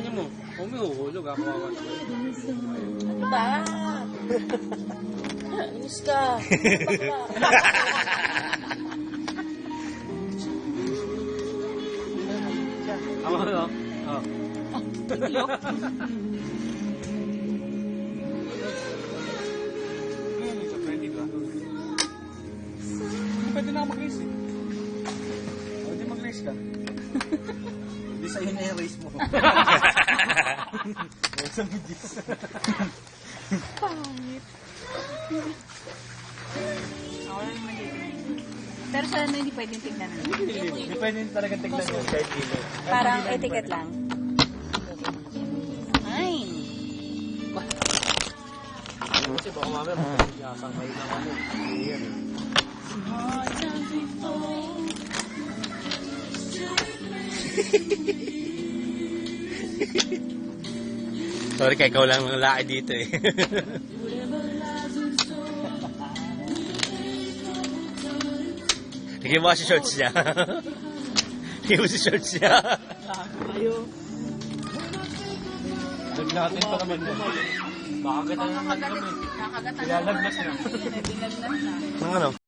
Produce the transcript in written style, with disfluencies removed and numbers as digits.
Tingnan mo. Kung may uhulog, ako awan. Ano ba? Inis ka. Bakla. Ako ano? Oh. Pwede na mag-race eh. Pwede mag-race ka. Hindi sa'yo na yung race mo. Huwag sa video. Pangit. Ako lang naman dito. Pero sana hindi pwedeng tignan. Hindi pwede talaga tignan yung kahit kilo. Parang etiquette lang. Ay. Kasi baka mamaya magkakasang kayo ng ano. Ayan. Sorry kaya ikaw lang ang lalaki dito eh. Tignan mo kasi shorts niya. Tignan mo si shorts niya. Ayo. Naglatin pa naman mo. Baka ganda naman kami. Nakagatan na. Ilalagnas na. Binagnas na. Ang ano?